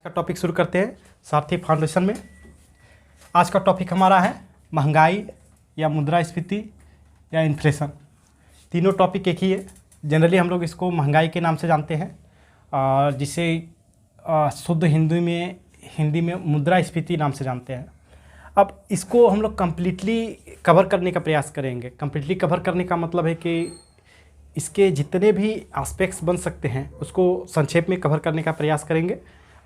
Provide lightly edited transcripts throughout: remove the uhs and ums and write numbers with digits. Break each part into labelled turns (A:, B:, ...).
A: का टॉपिक शुरू करते हैं सारथी फाउंडेशन में। आज का टॉपिक हमारा है महंगाई या मुद्रास्फीति या इन्फ्लेशन। तीनों टॉपिक एक ही है। जनरली हम लोग इसको महंगाई के नाम से जानते हैं और जिसे शुद्ध हिंदी में मुद्रास्फीति नाम से जानते हैं। अब इसको हम लोग कम्प्लीटली कवर करने का प्रयास करेंगे। कम्प्लीटली कवर करने का मतलब है कि इसके जितने भी एस्पेक्ट्स बन सकते हैं उसको संक्षेप में कवर करने का प्रयास करेंगे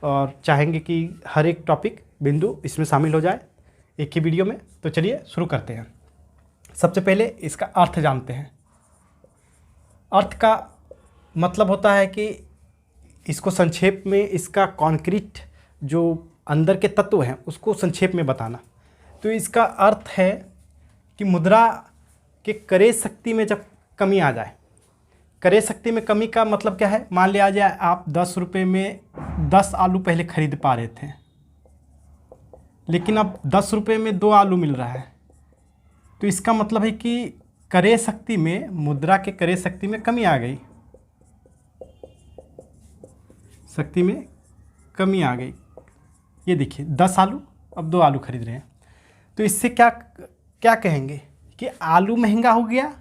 A: और चाहेंगे कि हर एक टॉपिक बिंदु इसमें शामिल हो जाए एक ही वीडियो में। तो चलिए शुरू करते हैं। सबसे पहले इसका अर्थ जानते हैं। अर्थ का मतलब होता है कि इसको संक्षेप में इसका कॉन्क्रीट जो अंदर के तत्व हैं उसको संक्षेप में बताना। तो इसका अर्थ है कि मुद्रा के क्रय शक्ति में जब कमी आ जाए। क्रय शक्ति में कमी का मतलब क्या है? मान लिया जाए आप 10 रुपये में 10 आलू पहले खरीद पा रहे थे, लेकिन अब 10 रुपये में 2 आलू मिल रहा है। तो इसका मतलब है कि क्रय शक्ति में, मुद्रा के क्रय शक्ति में कमी आ गई। शक्ति में कमी आ गई। ये देखिए 10 आलू अब 2 आलू खरीद रहे हैं। तो इससे क्या क्या कहेंगे कि आलू महंगा हो गया,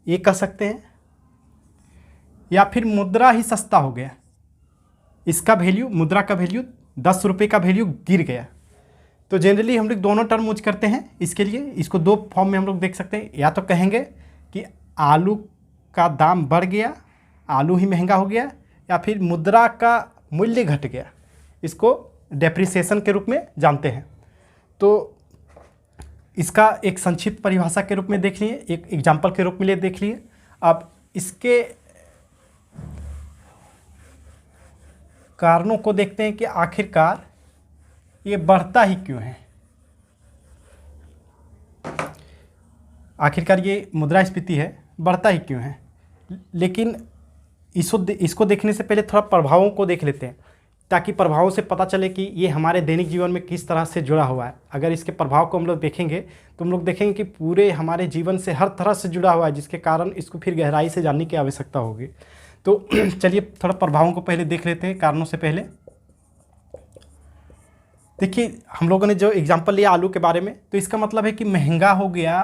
A: ये कह सकते हैं, या फिर मुद्रा ही सस्ता हो गया। इसका वैल्यू, मुद्रा का वैल्यू, 10 रुपये का वैल्यू गिर गया। तो जनरली हम लोग दोनों टर्म यूज करते हैं इसके लिए। इसको दो फॉर्म में हम लोग देख सकते हैं। या तो कहेंगे कि आलू का दाम बढ़ गया, आलू ही महंगा हो गया, या फिर मुद्रा का मूल्य घट गया। इसको डेप्रिसिएशन के रूप में जानते हैं। तो इसका एक संक्षिप्त परिभाषा के रूप में देख लिए, एक एग्जाम्पल के रूप में देख लिए। अब इसके कारणों को देखते हैं कि आखिरकार ये बढ़ता ही क्यों है। आखिरकार ये मुद्रास्फीति है, बढ़ता ही क्यों है। लेकिन इसको देखने से पहले थोड़ा प्रभावों को देख लेते हैं, ताकि प्रभावों से पता चले कि ये हमारे दैनिक जीवन में किस तरह से जुड़ा हुआ है। अगर इसके प्रभाव को हम लोग देखेंगे तो हम लोग देखेंगे कि पूरे हमारे जीवन से हर तरह से जुड़ा हुआ है, जिसके कारण इसको फिर गहराई से जानने की आवश्यकता होगी। तो चलिए थोड़ा प्रभावों को पहले देख लेते हैं, कारणों से पहले। देखिए हम लोगों ने जो एग्जांपल लिया आलू के बारे में, तो इसका मतलब है कि महंगा हो गया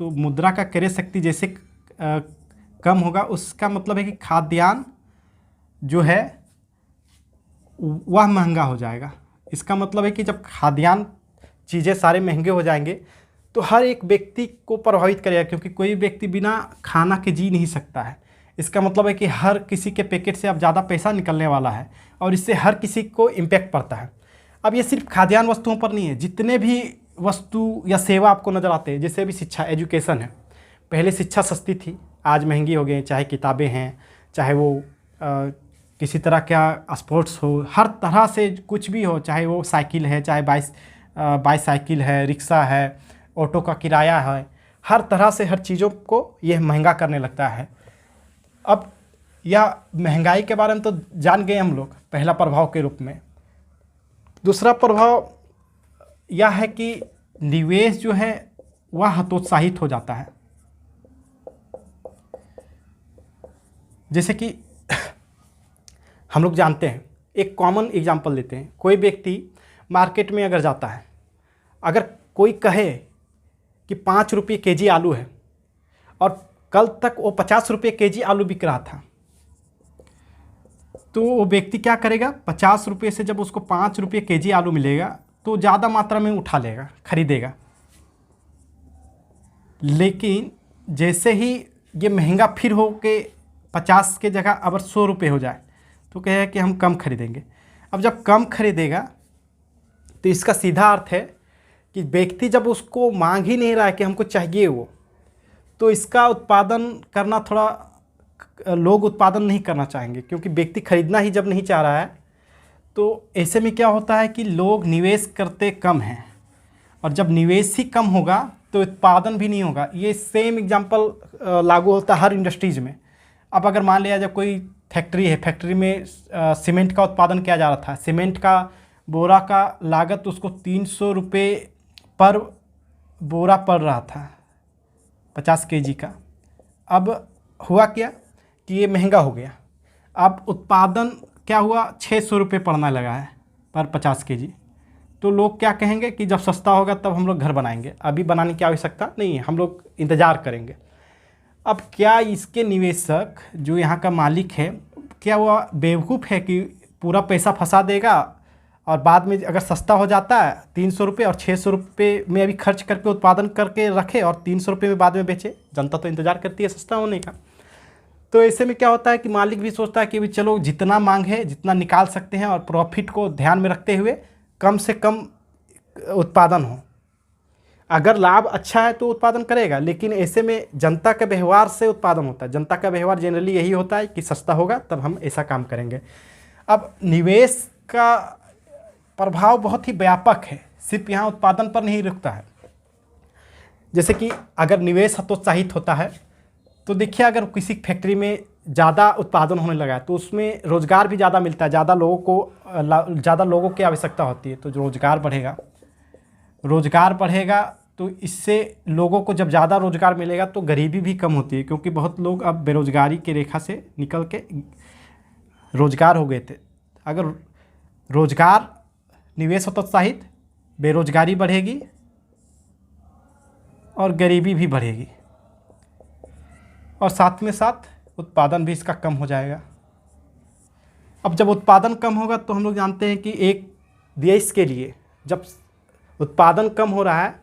A: तो मुद्रा का क्रय शक्ति जैसे कम होगा, उसका मतलब है कि खाद्यान्न जो है वह महंगा हो जाएगा। इसका मतलब है कि जब खाद्यान्न चीज़ें सारे महंगे हो जाएंगे तो हर एक व्यक्ति को प्रभावित करेगा, क्योंकि कोई व्यक्ति बिना खाना के जी नहीं सकता है। इसका मतलब है कि हर किसी के पैकेट से अब ज़्यादा पैसा निकलने वाला है और इससे हर किसी को इम्पैक्ट पड़ता है। अब ये सिर्फ खाद्यान्न वस्तुओं पर नहीं है, जितने भी वस्तु या सेवा आपको नज़र आते हैं, जैसे अभी शिक्षा, एजुकेशन है। पहले शिक्षा सस्ती थी, आज महंगी हो गई। चाहे किताबें हैं, चाहे वो किसी तरह का स्पोर्ट्स हो, हर तरह से कुछ भी हो, चाहे वो साइकिल है, चाहे बाईसाइकिल है, रिक्शा है, ऑटो का किराया है, हर तरह से हर चीज़ों को यह महंगा करने लगता है। अब यह महंगाई के बारे में तो जान गए हम लोग पहला प्रभाव के रूप में। दूसरा प्रभाव यह है कि निवेश जो है वह हतोत्साहित हो जाता है। जैसे कि हम लोग जानते हैं, एक कॉमन एग्जांपल लेते हैं। कोई व्यक्ति मार्केट में अगर जाता है, अगर कोई कहे कि 5 रुपये केजी आलू है और कल तक वो 50 रुपये केजी आलू बिक रहा था, तो वो व्यक्ति क्या करेगा? 50 रुपये से जब उसको 5 रुपये केजी आलू मिलेगा तो ज़्यादा मात्रा में उठा लेगा, खरीदेगा। लेकिन जैसे ही ये महंगा फिर हो के 50 के जगह अगर 100 रुपये हो जाए तो कहेगा कि हम कम खरीदेंगे। अब जब कम खरीदेगा तो इसका सीधा अर्थ है कि व्यक्ति जब उसको मांग ही नहीं रहा है कि हमको चाहिए वो, तो इसका उत्पादन करना थोड़ा लोग उत्पादन नहीं करना चाहेंगे, क्योंकि व्यक्ति खरीदना ही जब नहीं चाह रहा है। तो ऐसे में क्या होता है कि लोग निवेश करते कम हैं, और जब निवेश ही कम होगा तो उत्पादन भी नहीं होगा। ये सेम एग्जांपल लागू होता है हर इंडस्ट्रीज़ में। अब अगर मान लिया जब कोई फैक्ट्री है, फैक्ट्री में सीमेंट का उत्पादन किया जा रहा था, सीमेंट का बोरा का लागत उसको 300 रुपये पर बोरा पड़ रहा था 50 केजी का। अब हुआ क्या कि ये महंगा हो गया। अब उत्पादन क्या हुआ, 600 रुपये पड़ने लगा है। पर 50 केजी। तो लोग क्या कहेंगे कि जब सस्ता होगा तब हम लोग घर बनाएंगे, अभी बनाने की आवश्यकता नहीं है, हम लोग इंतज़ार करेंगे। अब क्या इसके निवेशक जो यहाँ का मालिक है, क्या वह बेवकूफ़ है कि पूरा पैसा फंसा देगा और बाद में अगर सस्ता हो जाता है 300 रुपये और 600 रुपये में अभी खर्च करके उत्पादन करके रखे और 300 रुपये में बाद में बेचे? जनता तो इंतज़ार करती है सस्ता होने का। तो ऐसे में क्या होता है कि मालिक भी सोचता है कि भी चलो जितना मांग है जितना निकाल सकते हैं और प्रॉफिट को ध्यान में रखते हुए कम से कम उत्पादन हो। अगर लाभ अच्छा है तो उत्पादन करेगा, लेकिन ऐसे में जनता के व्यवहार से उत्पादन होता है। जनता का व्यवहार जनरली यही होता है कि सस्ता होगा तब हम ऐसा काम करेंगे। अब निवेश का प्रभाव बहुत ही व्यापक है, सिर्फ यहाँ उत्पादन पर नहीं रुकता है। जैसे कि अगर निवेश हतोत्साहित होता है तो देखिए, अगर किसी फैक्ट्री में ज़्यादा उत्पादन होने लगा है तो उसमें रोज़गार भी ज़्यादा मिलता है, ज़्यादा लोगों की आवश्यकता होती है, तो जो रोज़गार बढ़ेगा तो इससे लोगों को जब ज़्यादा रोज़गार मिलेगा तो गरीबी भी कम होती है, क्योंकि बहुत लोग अब बेरोज़गारी की रेखा से निकल के रोज़गार हो गए थे। अगर रोज़गार निवेश हतोत्साहित, बेरोज़गारी बढ़ेगी और गरीबी भी बढ़ेगी, और साथ में साथ उत्पादन भी इसका कम हो जाएगा। अब जब उत्पादन कम होगा तो हम लोग जानते हैं कि एक देश के लिए जब उत्पादन कम हो रहा है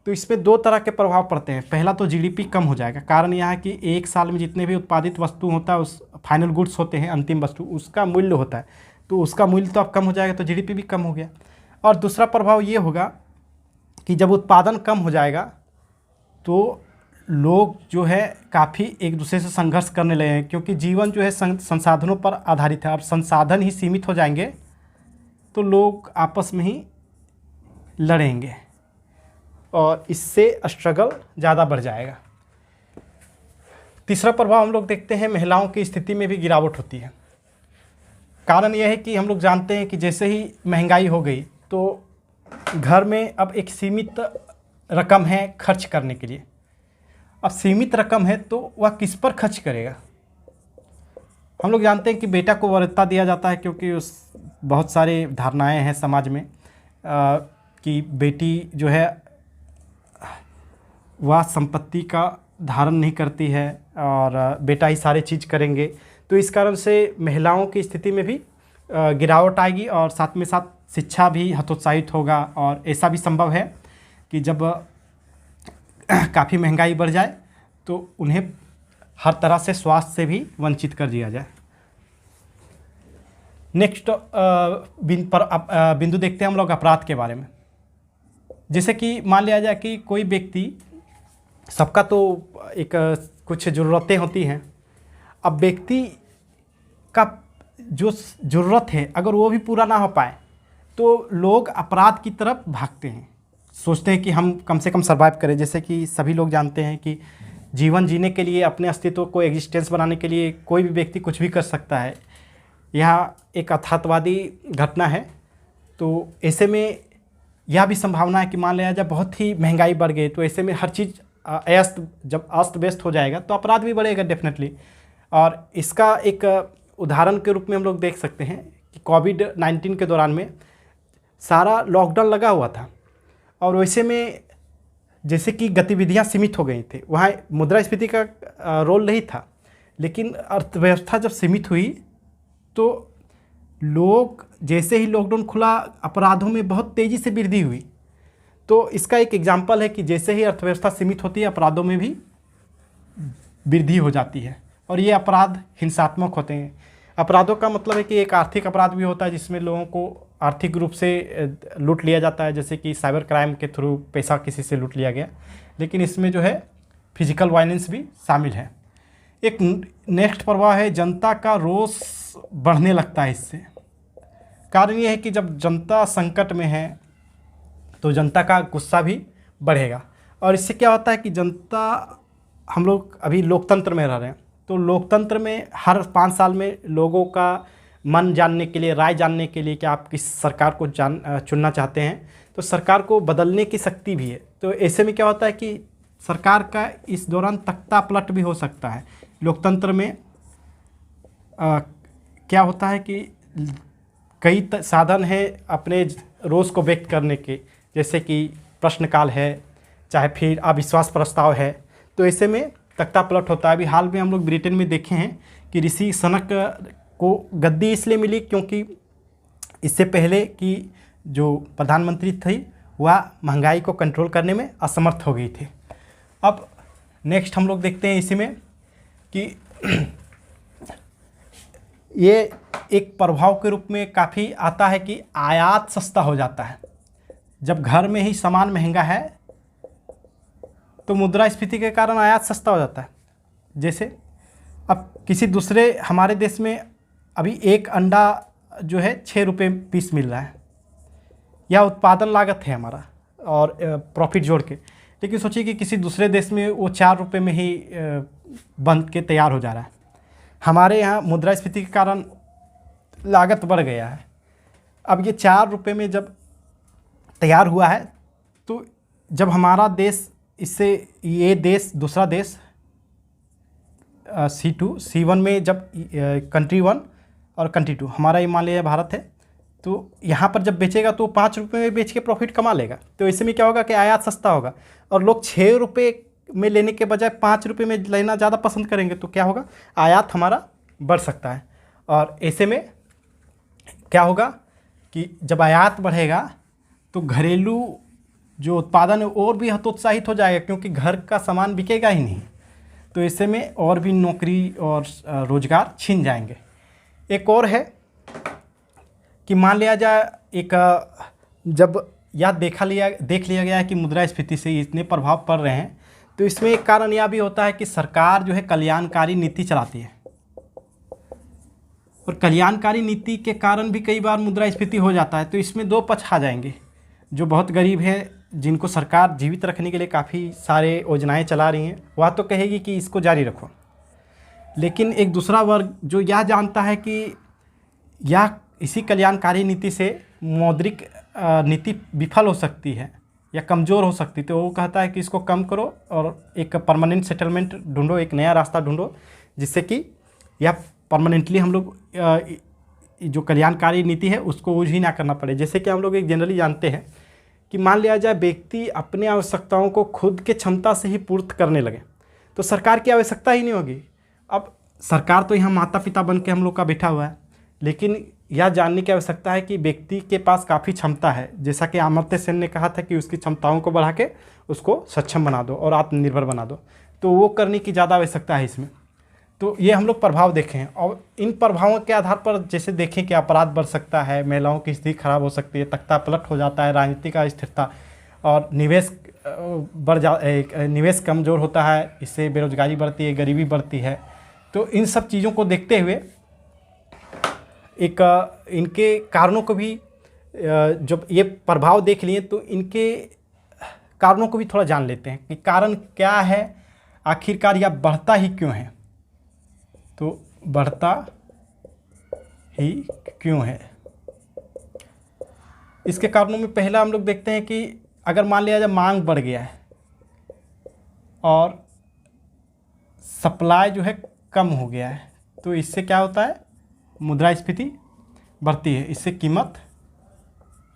A: तो इसमें दो तरह के प्रभाव पड़ते हैं। पहला तो जीडीपी कम हो जाएगा, कारण यह है कि एक साल में जितने भी उत्पादित वस्तु होता है, उस फाइनल गुड्स होते हैं, अंतिम वस्तु, उसका मूल्य होता है, तो उसका मूल्य तो अब कम हो जाएगा, तो जीडीपी भी कम हो गया। और दूसरा प्रभाव ये होगा कि जब उत्पादन कम हो जाएगा तो लोग जो है काफ़ी एक दूसरे से संघर्ष करने लगे हैं, क्योंकि जीवन जो है संसाधनों पर आधारित है। अब संसाधन ही सीमित हो जाएंगे तो लोग आपस में ही लड़ेंगे और इससे स्ट्रगल ज़्यादा बढ़ जाएगा। तीसरा प्रभाव हम लोग देखते हैं, महिलाओं की स्थिति में भी गिरावट होती है। कारण यह है कि हम लोग जानते हैं कि जैसे ही महंगाई हो गई तो घर में अब एक सीमित रकम है खर्च करने के लिए। अब सीमित रकम है तो वह किस पर खर्च करेगा? हम लोग जानते हैं कि बेटा को वरीयता दिया जाता है, क्योंकि उस बहुत सारे धारणाएं हैं समाज में कि बेटी जो है वह संपत्ति का धारण नहीं करती है और बेटा ही सारे चीज़ करेंगे। तो इस कारण से महिलाओं की स्थिति में भी गिरावट आएगी और साथ में साथ शिक्षा भी हतोत्साहित होगा। और ऐसा भी संभव है कि जब काफ़ी महंगाई बढ़ जाए तो उन्हें हर तरह से स्वास्थ्य से भी वंचित कर दिया जाए। नेक्स्ट बिंदु देखते हैं हम लोग अपराध के बारे में। जैसे कि मान लिया जाए कि कोई व्यक्ति, सबका तो एक कुछ ज़रूरतें होती हैं, अब व्यक्ति का जो ज़रूरत है अगर वो भी पूरा ना हो पाए तो लोग अपराध की तरफ भागते हैं, सोचते हैं कि हम कम से कम सर्वाइव करें। जैसे कि सभी लोग जानते हैं कि जीवन जीने के लिए, अपने अस्तित्व को एग्जिस्टेंस बनाने के लिए कोई भी व्यक्ति कुछ भी कर सकता है। यह एक यथार्थवादी घटना है। तो ऐसे में यह भी संभावना है कि मान लिया जाए बहुत ही महंगाई बढ़ गई तो ऐसे में हर चीज़ जब अस्त व्यस्त हो जाएगा तो अपराध भी बढ़ेगा डेफिनेटली। और इसका एक उदाहरण के रूप में हम लोग देख सकते हैं कि कोविड-19 के दौरान में सारा लॉकडाउन लगा हुआ था और वैसे में जैसे कि गतिविधियां सीमित हो गई थी, वहाँ मुद्रास्फीति का रोल नहीं था, लेकिन अर्थव्यवस्था जब सीमित हुई तो लोग, जैसे ही लॉकडाउन खुला, अपराधों में बहुत तेज़ी से वृद्धि हुई। तो इसका एक एग्जाम्पल है कि जैसे ही अर्थव्यवस्था सीमित होती है अपराधों में भी वृद्धि हो जाती है और ये अपराध हिंसात्मक होते हैं। अपराधों का मतलब है कि एक आर्थिक अपराध भी होता है जिसमें लोगों को आर्थिक रूप से लूट लिया जाता है, जैसे कि साइबर क्राइम के थ्रू पैसा किसी से लूट लिया गया, लेकिन इसमें जो है फिजिकल वायलेंस भी शामिल है। एक नेक्स्ट प्रभाव है, जनता का रोष बढ़ने लगता है इससे। कारण ये है कि जब जनता संकट में है तो जनता का गुस्सा भी बढ़ेगा और इससे क्या होता है कि जनता, हम लोग अभी लोकतंत्र में रह रहे हैं तो लोकतंत्र में हर 5 साल में लोगों का मन जानने के लिए, राय जानने के लिए कि आप किस सरकार को चुनना चाहते हैं, तो सरकार को बदलने की शक्ति भी है। तो ऐसे में क्या होता है कि सरकार का इस दौरान तख्ता पलट भी हो सकता है। लोकतंत्र में क्या होता है कि कई साधन हैं अपने रोज़ को व्यक्त करने के, जैसे कि प्रश्नकाल है, चाहे फिर अविश्वास प्रस्ताव है। तो ऐसे में तख्ता पलट होता है। अभी हाल में हम लोग ब्रिटेन में देखे हैं कि ऋषि सनक को गद्दी इसलिए मिली क्योंकि इससे पहले की जो प्रधानमंत्री थी वह महंगाई को कंट्रोल करने में असमर्थ हो गई थी। अब नेक्स्ट हम लोग देखते हैं इसी में कि ये एक प्रभाव के रूप में काफ़ी आता है कि आयात सस्ता हो जाता है। जब घर में ही सामान महंगा है तो मुद्रास्फीति के कारण आयात सस्ता हो जाता है। जैसे अब किसी दूसरे हमारे देश में अभी एक अंडा जो है 6 रुपये पीस मिल रहा है, यह उत्पादन लागत है हमारा और प्रॉफिट जोड़ के। लेकिन सोचिए कि किसी दूसरे देश में वो 4 रुपये में ही बन के तैयार हो जा रहा है। हमारे यहाँ मुद्रास्फीति के कारण लागत बढ़ गया है। अब ये 4 रुपये में जब तैयार हुआ है तो जब हमारा देश इससे ये देश दूसरा देश C2 C1 में जब कंट्री 1 और कंट्री 2 हमारा ये मान लिया भारत है, तो यहाँ पर जब बेचेगा तो 5 रुपये में बेच के प्रॉफिट कमा लेगा। तो इससे में क्या होगा कि आयात सस्ता होगा और लोग 6 रुपये में लेने के बजाय 5 रुपये में लेना ज़्यादा पसंद करेंगे। तो क्या होगा, आयात हमारा बढ़ सकता है। और ऐसे में क्या होगा कि जब आयात बढ़ेगा तो घरेलू जो उत्पादन है और भी हतोत्साहित हो जाएगा, क्योंकि घर का सामान बिकेगा ही नहीं। तो ऐसे में और भी नौकरी और रोज़गार छीन जाएंगे। एक और है कि मान लिया जाए एक जब यह देख लिया गया है कि मुद्रास्फीति से इतने प्रभाव पड़ रहे हैं, तो इसमें एक कारण यह भी होता है कि सरकार जो है कल्याणकारी नीति चलाती है और कल्याणकारी नीति के कारण भी कई बार मुद्रास्फीति हो जाता है। तो इसमें दो पक्ष आ जाएंगे। जो बहुत गरीब है, जिनको सरकार जीवित रखने के लिए काफ़ी सारे योजनाएं चला रही हैं, वह तो कहेगी कि इसको जारी रखो। लेकिन एक दूसरा वर्ग जो यह जानता है कि यह इसी कल्याणकारी नीति से मौद्रिक नीति विफल हो सकती है या कमज़ोर हो सकती है, तो वो कहता है कि इसको कम करो और एक परमानेंट सेटलमेंट ढूंढो, एक नया रास्ता ढूंढो, जिससे कि यह परमानेंटली हम लोग जो कल्याणकारी नीति है उसको यूज ही ना करना पड़े। जैसे कि हम लोग एक जनरली जानते हैं कि मान लिया जाए व्यक्ति अपने आवश्यकताओं को खुद के क्षमता से ही पूर्त करने लगे तो सरकार की आवश्यकता ही नहीं होगी। अब सरकार तो यहाँ माता पिता बन के हम लोग का बैठा हुआ है, लेकिन यह जानने की आवश्यकता है कि व्यक्ति के पास काफ़ी क्षमता है। जैसा कि अमर्त्य सेन ने कहा था कि उसकी क्षमताओं को बढ़ा के उसको सक्षम बना दो और आत्मनिर्भर बना दो, तो वो करने की ज़्यादा आवश्यकता है इसमें। तो ये हम लोग प्रभाव देखें और इन प्रभावों के आधार पर जैसे देखें कि अपराध बढ़ सकता है, महिलाओं की स्थिति खराब हो सकती है, तख्ता पलट हो जाता है, राजनीतिक अस्थिरता और निवेश कमज़ोर होता है, इससे बेरोजगारी बढ़ती है, गरीबी बढ़ती है। तो इन सब चीज़ों को देखते हुए एक इनके कारणों को भी जब ये प्रभाव देख लिए तो इनके कारणों को भी थोड़ा जान लेते हैं कि कारण क्या है, आखिरकार यह बढ़ता ही क्यों है। तो बढ़ता ही क्यों है, इसके कारणों में पहला हम लोग देखते हैं कि अगर मान लिया जाए मांग बढ़ गया है और सप्लाई जो है कम हो गया है, तो इससे क्या होता है, मुद्रास्फीति बढ़ती है। इससे कीमत,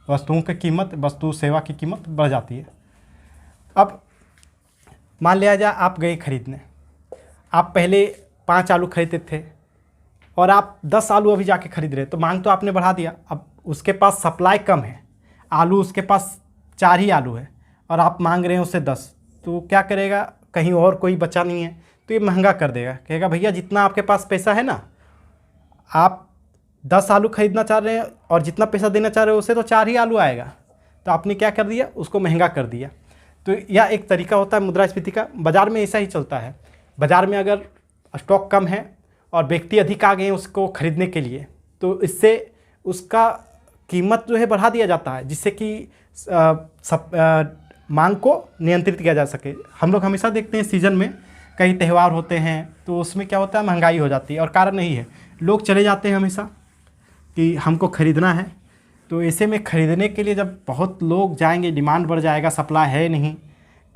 A: वस्तुओं की कीमत, वस्तु सेवा की कीमत बढ़ जाती है। अब मान लिया जाए आप गए खरीदने, आप पहले 5 आलू खरीदते थे और आप 10 आलू अभी जाके खरीद रहे, तो मांग तो आपने बढ़ा दिया। अब उसके पास सप्लाई कम है, आलू उसके पास 4 ही आलू है और आप मांग रहे हैं उससे 10, तो क्या करेगा, कहीं और कोई बचा नहीं है तो ये महंगा कर देगा। कहेगा भैया जितना आपके पास पैसा है ना, आप 10 आलू खरीदना चाह रहे हैं और जितना पैसा देना चाह रहे हो उससे तो 4 ही आलू आएगा, तो आपने क्या कर दिया, उसको महंगा कर दिया। तो यह एक तरीका होता है मुद्रास्फीति का। बाज़ार में ऐसा ही चलता है। बाज़ार में अगर स्टॉक कम है और व्यक्ति अधिक आ गए हैं उसको खरीदने के लिए, तो इससे उसका कीमत जो है बढ़ा दिया जाता है, जिससे कि मांग को नियंत्रित किया जा सके। हम लोग हमेशा देखते हैं सीज़न में कई त्यौहार होते हैं तो उसमें क्या होता है, महंगाई हो जाती है और कारण नहीं है, लोग चले जाते हैं हमेशा कि हमको ख़रीदना है। तो ऐसे में ख़रीदने के लिए जब बहुत लोग जाएंगे, डिमांड बढ़ जाएगा, सप्लाई है नहीं,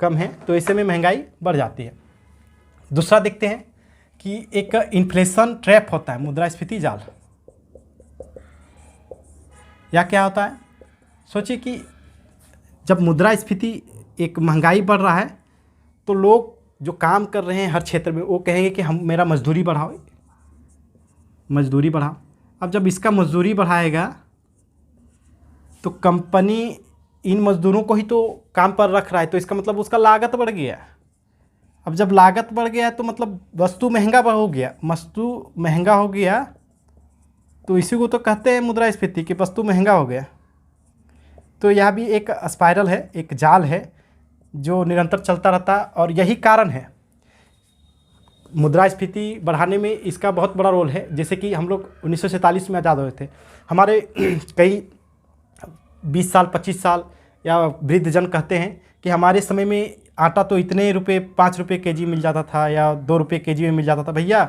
A: कम है, तो ऐसे में महंगाई बढ़ जाती है। दूसरा देखते हैं कि एक इन्फ्लेशन ट्रैप होता है, मुद्रास्फीति जाल। या क्या होता है, सोचिए कि जब मुद्रास्फीति, एक महंगाई बढ़ रहा है, तो लोग जो काम कर रहे हैं हर क्षेत्र में वो कहेंगे कि हम मेरा मजदूरी बढ़ाओ, मजदूरी बढ़ाओ। अब जब इसका मजदूरी बढ़ाएगा तो कंपनी इन मजदूरों को ही तो काम पर रख रहा है, तो इसका मतलब उसका लागत बढ़ गया। अब जब लागत बढ़ गया तो मतलब वस्तु महंगा हो गया, वस्तु महंगा हो गया तो इसी को तो कहते हैं मुद्रास्फीति कि वस्तु महंगा हो गया। तो यह भी एक स्पाइरल है, एक जाल है जो निरंतर चलता रहता है, और यही कारण है मुद्रास्फीति बढ़ाने में इसका बहुत बड़ा रोल है। जैसे कि हम लोग 1947 में आज़ाद हुए थे, हमारे कई 20 साल 25 साल या वृद्ध जन कहते हैं कि हमारे समय में आटा तो इतने रुपए 5 रुपये केजी मिल जाता था या 2 रुपये केजी में मिल जाता था। भैया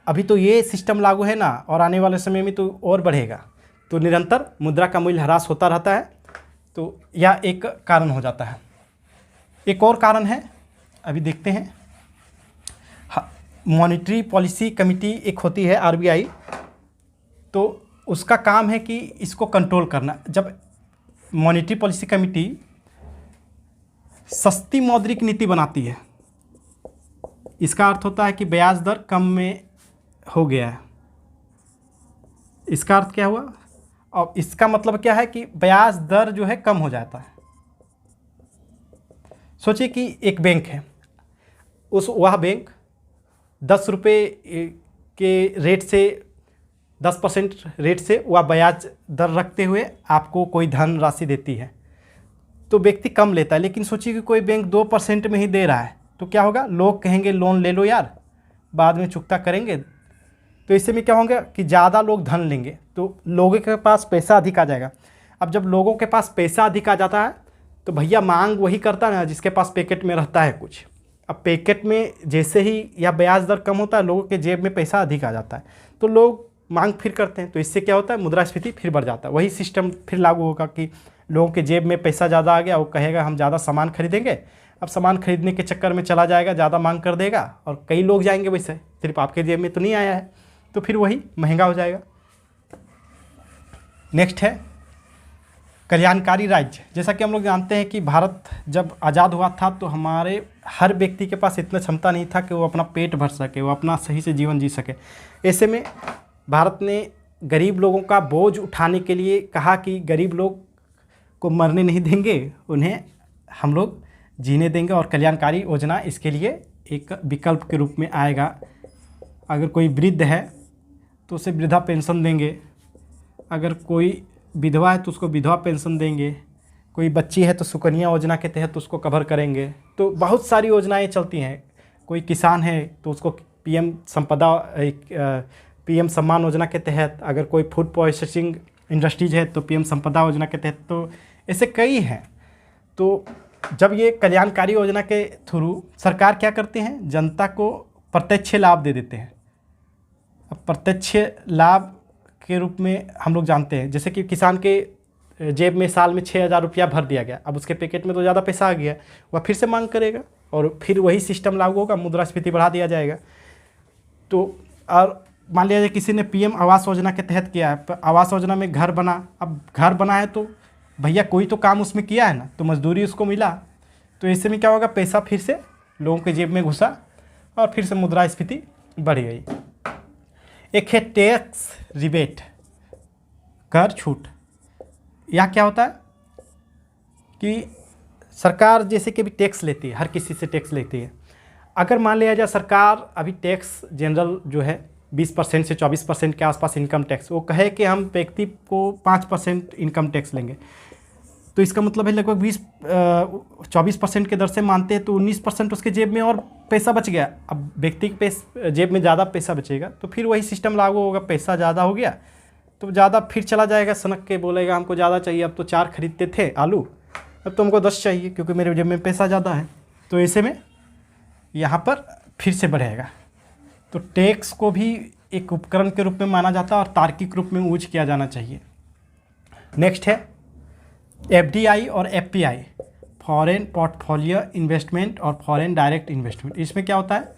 A: अभी तो ये सिस्टम लागू है ना, और आने वाले समय में तो और बढ़ेगा। तो निरंतर मुद्रा का मूल्य ह्रास होता रहता है, तो यह एक कारण हो जाता है। एक और कारण है, अभी देखते हैं, मॉनेटरी पॉलिसी कमेटी एक होती है आरबीआई, तो उसका काम है कि इसको कंट्रोल करना। जब मॉनेटरी पॉलिसी कमेटी सस्ती मौद्रिक नीति बनाती है, इसका अर्थ होता है कि ब्याज दर कम में हो गया है। इसका अर्थ क्या हुआ, और इसका मतलब क्या है कि ब्याज दर जो है कम हो जाता है। सोचिए कि एक बैंक है, वह बैंक 10 रुपये के रेट से 10% रेट से वह ब्याज दर रखते हुए आपको कोई धन राशि देती है, तो व्यक्ति कम लेता है। लेकिन सोचिए कि कोई बैंक 2% में ही दे रहा है, तो क्या होगा, लोग कहेंगे लोन ले लो यार, बाद में चुकता करेंगे। तो इससे में क्या होगा कि ज़्यादा लोग धन लेंगे, तो लोगों के पास पैसा अधिक आ जाएगा। अब जब लोगों के पास पैसा अधिक आ जाता है तो भैया मांग वही करता है ना जिसके पास पैकेट में रहता है कुछ। अब पैकेट में जैसे ही या ब्याज दर कम होता है, लोगों के जेब में पैसा अधिक आ जाता है, तो लोग मांग फिर करते हैं, तो इससे क्या होता है, मुद्रास्फीति फिर बढ़ जाता है। वही सिस्टम फिर लागू होगा कि लोगों के जेब में पैसा ज़्यादा आ गया, वो कहेगा हम ज़्यादा सामान खरीदेंगे। अब सामान खरीदने के चक्कर में चला जाएगा, ज़्यादा मांग कर देगा, और कई लोग जाएंगे वैसे, सिर्फ आपके जेब में तो नहीं आया है, तो फिर वही महंगा हो जाएगा। नेक्स्ट है कल्याणकारी राज्य। जैसा कि हम लोग जानते हैं कि भारत जब आज़ाद हुआ था तो हमारे हर व्यक्ति के पास इतना क्षमता नहीं था कि वो अपना पेट भर सके, वो अपना सही से जीवन जी सके। ऐसे में भारत ने गरीब लोगों का बोझ उठाने के लिए कहा कि गरीब लोग को मरने नहीं देंगे, उन्हें हम लोग जीने देंगे, और कल्याणकारी योजना इसके लिए एक विकल्प के रूप में आएगा। अगर कोई वृद्ध है तो उसे वृद्धा पेंशन देंगे, अगर कोई विधवा है तो उसको विधवा पेंशन देंगे, कोई बच्ची है तो सुकन्या योजना के तहत उसको कवर करेंगे। तो बहुत सारी योजनाएं चलती हैं। कोई किसान है तो उसको पीएम सम्मान योजना के तहत, अगर कोई फूड प्रोसेसिंग इंडस्ट्रीज है तो पीएम संपदा योजना के तहत, तो ऐसे कई हैं। तो जब ये कल्याणकारी योजना के थ्रू सरकार क्या करते हैं, जनता को प्रत्यक्ष लाभ दे देते हैं। अब प्रत्यक्ष लाभ के रूप में हम लोग जानते हैं, जैसे कि किसान के जेब में साल में 6,000 रुपया भर दिया गया, अब उसके पैकेट में तो ज़्यादा पैसा आ गया, वह फिर से मांग करेगा और फिर वही सिस्टम लागू होगा, मुद्रास्फीति बढ़ा दिया जाएगा। तो और मान लिया जाए किसी ने पीएम आवास योजना के तहत किया है, आवास योजना में घर बना, अब घर बना है तो भैया कोई तो काम उसमें किया है ना, तो मजदूरी उसको मिला, तो ऐसे में क्या होगा, पैसा फिर से लोगों के जेब में घुसा और फिर से मुद्रास्फीति बढ़ गई। एक है टैक्स रिबेट, कर छूट। यह क्या होता है कि सरकार जैसे कि भी टैक्स लेती है, हर किसी से टैक्स लेती है। अगर मान लिया जाए सरकार अभी टैक्स जनरल जो है 20% से 24% के आसपास इनकम टैक्स, वो कहे कि हम व्यक्ति को 5% इनकम टैक्स लेंगे, तो इसका मतलब है लगभग 24% के दर से मानते हैं, तो 19% उसके जेब में और पैसा बच गया। अब व्यक्ति के जेब में ज़्यादा पैसा बचेगा तो फिर वही सिस्टम लागू होगा, पैसा ज़्यादा हो गया तो ज़्यादा फिर चला जाएगा, सनक के बोलेगा हमको ज़्यादा चाहिए, अब तो 4 खरीदते थे आलू, अब तो हमको 10 चाहिए क्योंकि मेरे जेब में पैसा ज़्यादा है। तो ऐसे में यहाँ पर फिर से बढ़ेगा। तो टैक्स को भी एक उपकरण के रूप में माना जाता है और तार्किक रूप में यूज किया जाना चाहिए। नेक्स्ट है एफडीआई और एफपीआई, फॉरेन पोर्टफोलियो इन्वेस्टमेंट और फॉरेन डायरेक्ट इन्वेस्टमेंट। इसमें क्या होता है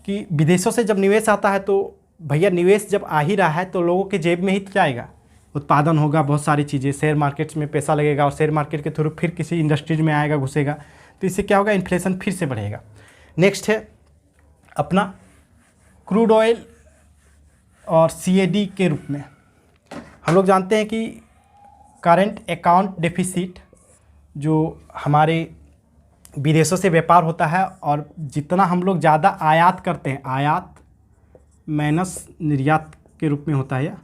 A: कि विदेशों से जब निवेश आता है तो भैया निवेश जब आ ही रहा है तो लोगों के जेब में ही तो जाएगा, उत्पादन होगा, बहुत सारी चीज़ें, शेयर मार्केट्स में पैसा लगेगा और शेयर मार्केट के थ्रू फिर किसी इंडस्ट्रीज में आएगा, घुसेगा, तो इससे क्या होगा, इन्फ्लेशन फिर से बढ़ेगा। नेक्स्ट है अपना क्रूड ऑयल और CAD के रूप में। हम लोग जानते हैं कि करंट अकाउंट डेफिसिट जो हमारे विदेशों से व्यापार होता है और जितना हम लोग ज़्यादा आयात करते हैं, आयात माइनस निर्यात के रूप में होता है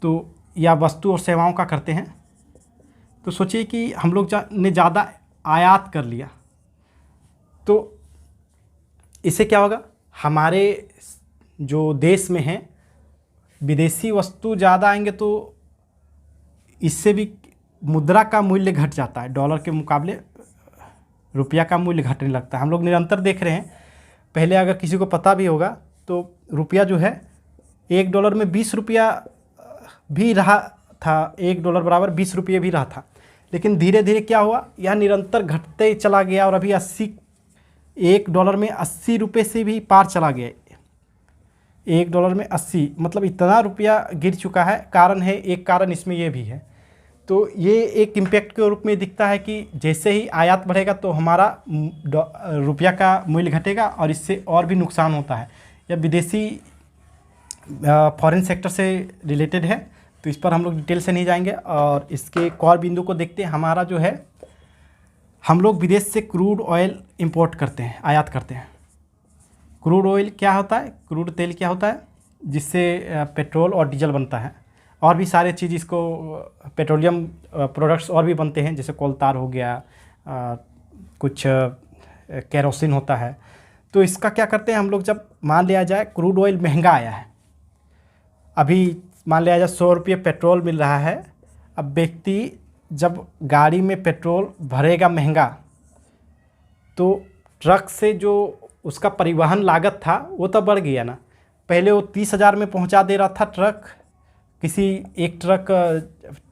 A: तो, या वस्तु और सेवाओं का करते हैं, तो सोचिए कि हम लोग ने ज़्यादा आयात कर लिया तो इससे क्या होगा, हमारे जो देश में हैं विदेशी वस्तु ज़्यादा आएंगे तो इससे भी मुद्रा का मूल्य घट जाता है, डॉलर के मुकाबले रुपया का मूल्य घटने लगता है। हम लोग निरंतर देख रहे हैं, पहले अगर किसी को पता भी होगा तो रुपया जो है $1 में 20 रुपया भी रहा था, $1 बराबर 20 रुपये भी रहा था, लेकिन धीरे धीरे क्या हुआ, यह निरंतर घटते चला गया और अभी $1 में 80 रुपये से भी पार चला गया। $1 में 80 मतलब इतना रुपया गिर चुका है। कारण है, एक कारण इसमें ये भी है, तो ये एक इम्पैक्ट के रूप में दिखता है कि जैसे ही आयात बढ़ेगा तो हमारा रुपया का मूल्य घटेगा और इससे और भी नुकसान होता है। यह विदेशी फॉरेन सेक्टर से रिलेटेड है, तो इस पर हम लोग डिटेल से नहीं जाएंगे और इसके एक और बिंदु को देखते हैं। हमारा जो है, हम लोग विदेश से क्रूड ऑयल इंपोर्ट करते हैं, आयात करते हैं। क्रूड ऑयल क्या होता है, क्रूड तेल क्या होता है, जिससे पेट्रोल और डीजल बनता है और भी सारे चीज़, इसको पेट्रोलियम प्रोडक्ट्स और भी बनते हैं, जैसे कोलतार हो गया, कुछ केरोसिन होता है। तो इसका क्या करते हैं हम लोग, जब मान लिया जाए क्रूड ऑयल महंगा आया है, अभी मान लिया जाए 100 रुपये पेट्रोल मिल रहा है, अब व्यक्ति जब गाड़ी में पेट्रोल भरेगा महंगा तो ट्रक से जो उसका परिवहन लागत था वो तो बढ़ गया ना। पहले वो 30,000 में पहुंचा दे रहा था ट्रक, किसी एक ट्रक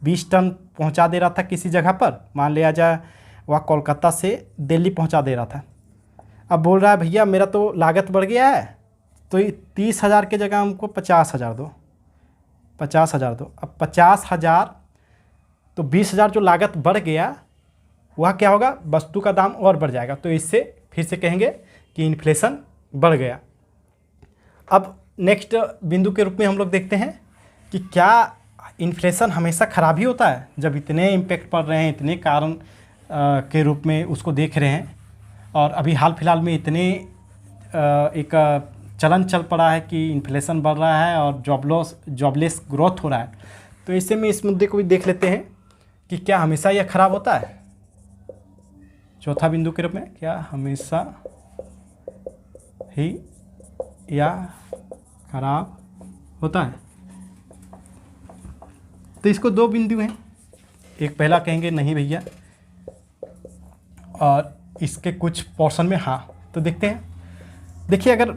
A: 20 टन पहुंचा दे रहा था किसी जगह पर, मान लिया जाए वह कोलकाता से दिल्ली पहुंचा दे रहा था। अब बोल रहा है भैया मेरा तो लागत बढ़ गया है, तो 30,000 के जगह हमको 50,000 दो, 50,000 दो। अब 50,000 तो 20,000 जो लागत बढ़ गया वह क्या होगा, वस्तु का दाम और बढ़ जाएगा, तो इससे फिर से कहेंगे कि इन्फ्लेशन बढ़ गया। अब नेक्स्ट बिंदु के रूप में हम लोग देखते हैं कि क्या इन्फ्लेशन हमेशा ख़राब ही होता है, जब इतने इम्पैक्ट पड़ रहे हैं, इतने कारण के रूप में उसको देख रहे हैं और अभी हाल फिलहाल में इतने एक चलन चल पड़ा है कि इन्फ्लेशन बढ़ रहा है और जॉबलेस ग्रोथ हो रहा है। तो ऐसे में इस मुद्दे को भी देख लेते हैं कि क्या हमेशा यह खराब होता है। चौथा बिंदु के रूप में, क्या हमेशा ही या खराब होता है। तो इसको दो बिंदु हैं, एक पहला कहेंगे नहीं भैया और इसके कुछ पोर्शन में हाँ। तो देखते हैं, देखिए अगर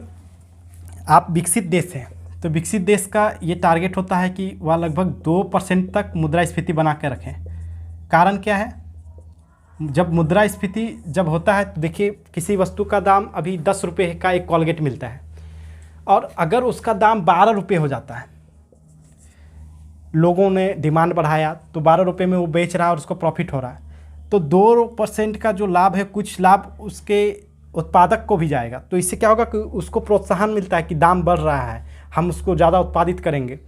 A: आप विकसित देश हैं तो विकसित देश का ये टारगेट होता है कि वह लगभग 2% तक मुद्रास्फीति बना के रखें। कारण क्या है, जब मुद्रास्फीति जब होता है तो देखिए किसी वस्तु का दाम अभी 10 रुपये का एक कोलगेट मिलता है और अगर उसका दाम 12 रुपये हो जाता है, लोगों ने डिमांड बढ़ाया तो 12 रुपये में वो बेच रहा है और उसको प्रॉफिट हो रहा है, तो 2% का जो लाभ है, कुछ लाभ उसके उत्पादक को भी जाएगा। तो इससे क्या होगा कि उसको प्रोत्साहन मिलता है कि दाम बढ़ रहा है, हम उसको ज़्यादा उत्पादित करेंगे।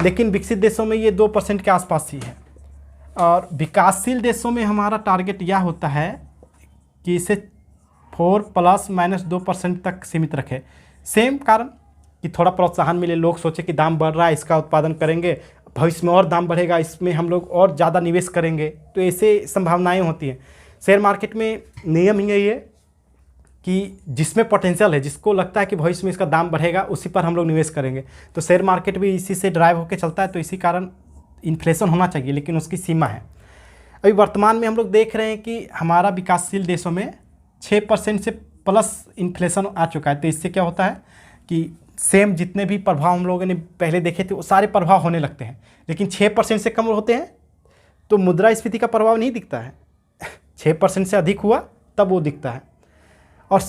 A: लेकिन विकसित देशों में ये 2% के आसपास ही है और विकासशील देशों में हमारा टारगेट यह होता है कि इसे 4 ± 2% तक सीमित रखे। सेम कारण कि थोड़ा प्रोत्साहन मिले, लोग सोचे कि दाम बढ़ रहा है, इसका उत्पादन करेंगे, भविष्य में और दाम बढ़ेगा, इसमें हम लोग और ज़्यादा निवेश करेंगे। तो ऐसे संभावनाएं होती हैं। शेयर मार्केट में नियम ही यही है कि जिसमें पोटेंशियल है, जिसको लगता है कि भविष्य में इसका दाम बढ़ेगा, उसी पर हम लोग निवेश करेंगे। तो शेयर मार्केट भी इसी से ड्राइव होकर चलता है। तो इसी कारण इन्फ्लेशन होना चाहिए, लेकिन उसकी सीमा है। अभी वर्तमान में हम लोग देख रहे हैं कि हमारा विकासशील देशों में 6% से प्लस इन्फ्लेशन आ चुका है। तो इससे क्या होता है कि सेम जितने भी प्रभाव हम लोगों ने पहले देखे थे वो सारे प्रभाव होने लगते हैं, लेकिन 6% से कम होते हैं तो मुद्रास्फीति का प्रभाव नहीं दिखता है। 6% से अधिक हुआ तब वो दिखता है। और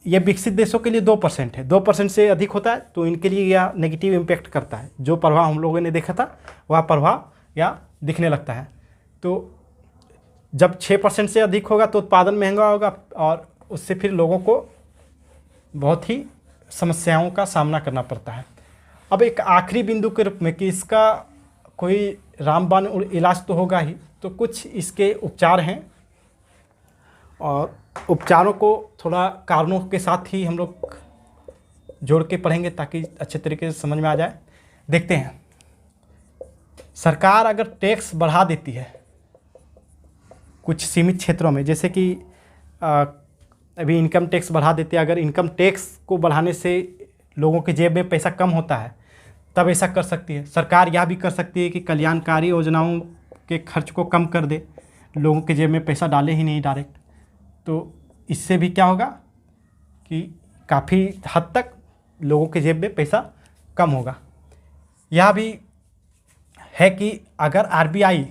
A: ये विकसित देशों के लिए 2% है, 2% से अधिक होता है तो इनके लिए यह नेगेटिव इम्पैक्ट करता है। जो प्रभाव हम लोगों ने देखा था वह प्रभाव या दिखने लगता है। तो जब 6% से अधिक होगा तो उत्पादन महंगा होगा और उससे फिर लोगों को बहुत ही समस्याओं का सामना करना पड़ता है। अब एक आखिरी बिंदु के रूप में कि इसका कोई रामबाण इलाज तो होगा ही, तो कुछ इसके उपचार हैं और उपचारों को थोड़ा कारणों के साथ ही हम लोग जोड़ के पढ़ेंगे ताकि अच्छे तरीके से समझ में आ जाए। देखते हैं, सरकार अगर टैक्स बढ़ा देती है कुछ सीमित क्षेत्रों में, जैसे कि अभी इनकम टैक्स बढ़ा देती है, अगर इनकम टैक्स को बढ़ाने से लोगों के जेब में पैसा कम होता है तब ऐसा कर सकती है। सरकार यह भी कर सकती है कि कल्याणकारी योजनाओं के खर्च को कम कर दे, लोगों के जेब में पैसा डाले ही नहीं डायरेक्ट। तो इससे भी क्या होगा कि काफ़ी हद तक लोगों के जेब में पैसा कम होगा। यह भी है कि अगर आरबीआई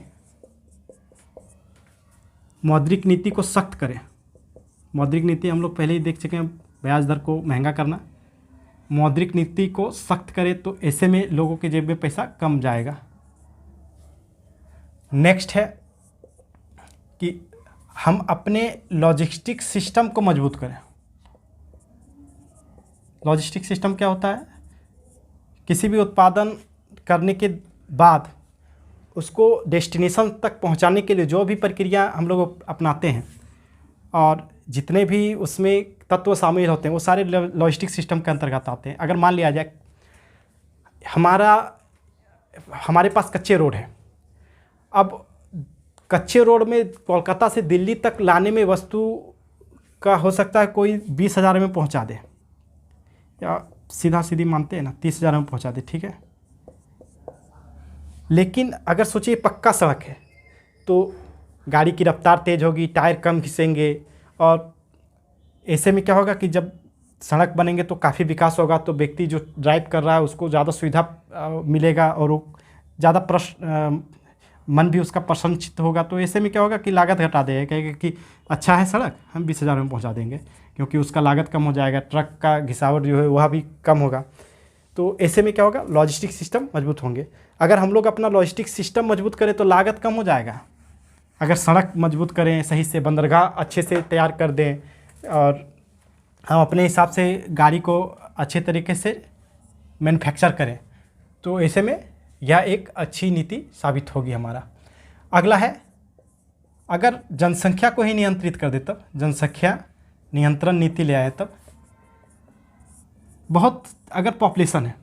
A: मौद्रिक नीति को सख्त करे, मौद्रिक नीति हम लोग पहले ही देख चुके हैं, ब्याज दर को महंगा करना, मौद्रिक नीति को सख्त करे तो ऐसे में लोगों के जेब में पैसा कम जाएगा। नेक्स्ट है कि हम अपने लॉजिस्टिक सिस्टम को मजबूत करें। लॉजिस्टिक सिस्टम क्या होता है? किसी भी उत्पादन करने के बाद उसको डेस्टिनेशन तक पहुंचाने के लिए जो भी प्रक्रिया हम लोग अपनाते हैं और जितने भी उसमें तत्व शामिल होते हैं वो सारे लॉजिस्टिक सिस्टम के अंतर्गत आते हैं। अगर मान लिया जाए हमारे पास कच्चे रोड है, अब कच्चे रोड में कोलकाता से दिल्ली तक लाने में वस्तु का हो सकता है कोई 20,000 में पहुंचा दे, या सीधा सीधी मानते हैं ना 30,000 में पहुंचा दे, ठीक है। लेकिन अगर सोचिए पक्का सड़क है तो गाड़ी की रफ्तार तेज़ होगी, टायर कम घिसेंगे और ऐसे में क्या होगा कि जब सड़क बनेंगे तो काफ़ी विकास होगा, तो व्यक्ति जो ड्राइव कर रहा है उसको ज़्यादा सुविधा मिलेगा और वो ज़्यादा मन भी उसका प्रसन्नचित्त होगा। तो ऐसे में क्या होगा कि लागत घटा देगा, कहेगा कि अच्छा है सड़क, हम 20,000 में पहुंचा देंगे, क्योंकि उसका लागत कम हो जाएगा, ट्रक का घिसावट जो है वह भी कम होगा। तो ऐसे में क्या होगा, लॉजिस्टिक सिस्टम मजबूत होंगे। अगर हम लोग अपना लॉजिस्टिक सिस्टम मजबूत करें तो लागत कम हो जाएगा। अगर सड़क मजबूत करें, सही से बंदरगाह अच्छे से तैयार कर दें और हम अपने हिसाब से गाड़ी को अच्छे तरीके से मैन्युफैक्चर करें, तो ऐसे में यह एक अच्छी नीति साबित होगी हमारा। अगला है, अगर जनसंख्या को ही नियंत्रित कर दे, तब जनसंख्या नियंत्रण नीति ले आए, तब बहुत अगर पॉपुलेशन है,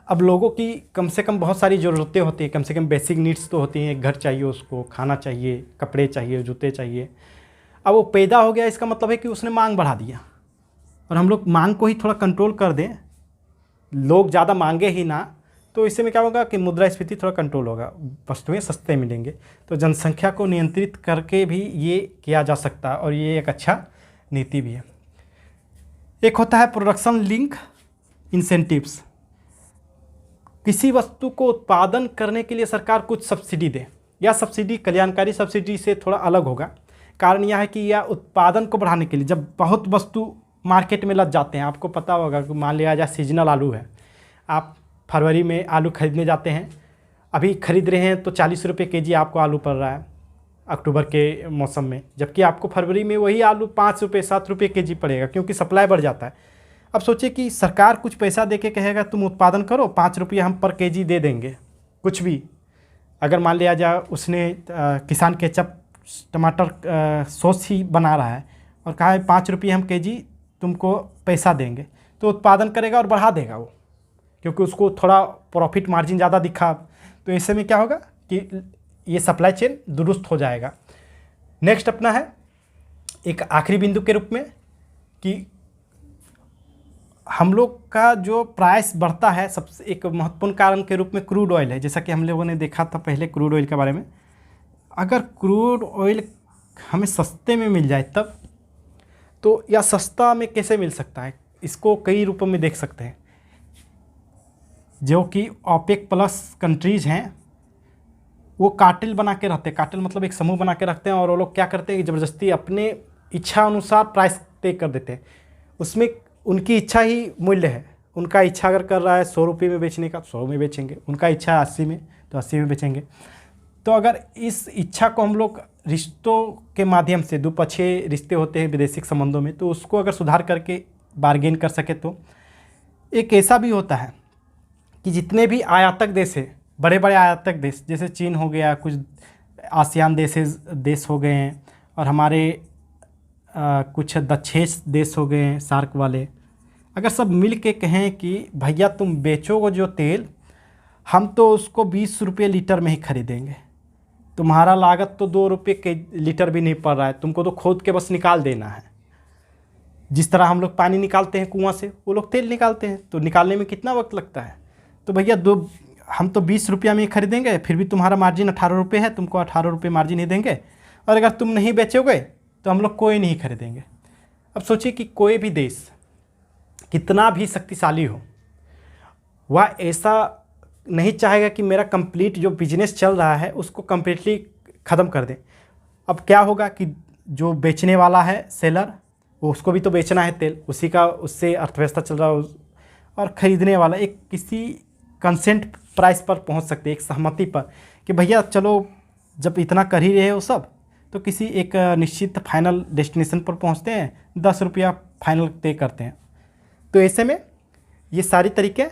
A: अब लोगों की कम से कम बहुत सारी ज़रूरतें होती हैं, कम से कम बेसिक नीड्स तो होती हैं, एक घर चाहिए उसको, खाना चाहिए, कपड़े चाहिए, जूते चाहिए। अब वो पैदा हो गया, इसका मतलब है कि उसने मांग बढ़ा दिया, और हम लोग मांग को ही थोड़ा कंट्रोल कर दें, लोग ज़्यादा मांगे ही ना, तो इससे में क्या होगा कि मुद्रास्फीति थोड़ा कंट्रोल होगा, वस्तुएं सस्ते मिलेंगे। तो जनसंख्या को नियंत्रित करके भी ये किया जा सकता है और ये एक अच्छा नीति भी है। एक होता है प्रोडक्शन लिंक इंसेंटिव्स। किसी वस्तु को उत्पादन करने के लिए सरकार कुछ सब्सिडी दे, या सब्सिडी कल्याणकारी सब्सिडी से थोड़ा अलग होगा। कारण यह है कि यह उत्पादन को बढ़ाने के लिए, जब बहुत वस्तु मार्केट में लग जाते हैं, आपको पता होगा कि मान लिया जाए सीजनल आलू है, आप फरवरी में आलू खरीदने जाते हैं, अभी खरीद रहे हैं तो 40 रुपये केजी आपको आलू पड़ रहा है अक्टूबर के मौसम में, जबकि आपको फरवरी में वही आलू 5 रुपये 7 रुपये केजी पड़ेगा, क्योंकि सप्लाई बढ़ जाता है। अब सोचिए कि सरकार कुछ पैसा दे के कहेगा तुम उत्पादन करो, 5 रुपये हम पर केजी दे देंगे, कुछ भी। अगर मान लिया जाए उसने किसान केचप टमाटर सॉस ही बना रहा है और कहा है 5 रुपये हम केजी तुमको पैसा देंगे, तो उत्पादन करेगा और बढ़ा देगा वो, क्योंकि उसको थोड़ा प्रॉफिट मार्जिन ज़्यादा दिखा। तो ऐसे में क्या होगा कि ये सप्लाई चेन दुरुस्त हो जाएगा। नेक्स्ट अपना है एक आखिरी बिंदु के रूप में कि हम लोग का जो प्राइस बढ़ता है, सबसे एक महत्वपूर्ण कारण के रूप में क्रूड ऑयल है। जैसा कि हम लोगों ने देखा था पहले क्रूड ऑयल के बारे में, अगर क्रूड ऑयल हमें सस्ते में मिल जाए तब, तो या सस्ता में कैसे मिल सकता है, इसको कई रूपों में देख सकते हैं। जो कि ओपेक प्लस कंट्रीज़ हैं वो कार्टेल बना के रहते हैं, कार्टेल मतलब एक समूह बना के रखते हैं, और वो लोग क्या करते हैं कि ज़बरदस्ती अपने इच्छा अनुसार प्राइस तय कर देते हैं। उसमें उनकी इच्छा ही मूल्य है। उनका इच्छा अगर कर रहा है 100 रुपये में बेचने का, 100 में बेचेंगे। उनका इच्छा है 80 में, तो 80 में बेचेंगे। तो अगर इस इच्छा को हम लोग रिश्तों के माध्यम से, द्विपक्षीय रिश्ते होते हैं विदेशी संबंधों में, तो उसको अगर सुधार करके बार्गेन कर सके तो एक ऐसा भी होता है कि जितने भी आयातक देश है, बड़े बड़े आयातक देश जैसे चीन हो गया, कुछ आसियान देश हो गए हैं, और हमारे कुछ दक्षेश देश हो गए हैं सार्क वाले, अगर सब मिल के कहें कि भैया तुम बेचोगे जो तेल, हम तो उसको 20 रुपये लीटर में ही खरीदेंगे, तुम्हारा लागत तो 2 रुपये के लीटर भी नहीं पड़ रहा है, तुमको तो खोद के बस निकाल देना है। जिस तरह हम लोग पानी निकालते हैं कुआं से, वो लोग तेल निकालते हैं, तो निकालने में कितना वक्त लगता है। तो भैया हम तो 20 रुपया में ही खरीदेंगे, फिर भी तुम्हारा मार्जिन 18 रुपये है, तुमको 18 रुपये मार्जिन ही देंगे, और अगर तुम नहीं बेचोगे तो हम लोग कोई नहीं खरीदेंगे। अब सोचिए कि कोई भी देश कितना भी शक्तिशाली हो, वह ऐसा नहीं चाहेगा कि मेरा कंप्लीट जो बिजनेस चल रहा है उसको कंप्लीटली ख़त्म कर दे। अब क्या होगा कि जो बेचने वाला है सेलर, वो उसको भी तो बेचना है तेल, उससे अर्थव्यवस्था चल रहा है, और ख़रीदने वाला एक किसी कंसेंट प्राइस पर पहुंच सकते हैं, एक सहमति पर कि भैया चलो जब इतना कर ही रहे हो सब, तो किसी एक निश्चित फाइनल डेस्टिनेशन पर पहुंचते हैं, 10 रुपया फाइनल तय करते हैं। तो ऐसे में ये सारी तरीके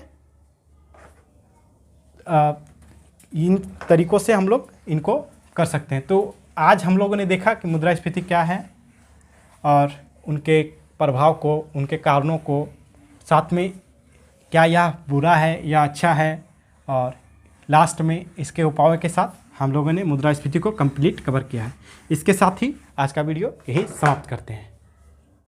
A: इन तरीक़ों से हम लोग इनको कर सकते हैं। तो आज हम लोगों ने देखा कि मुद्रास्फीति क्या है और उनके प्रभाव को, उनके कारणों को, साथ में क्या यह बुरा है या अच्छा है, और लास्ट में इसके उपायों के साथ हम लोगों ने मुद्रास्फीति को कंप्लीट कवर किया है। इसके साथ ही आज का वीडियो यही समाप्त करते हैं।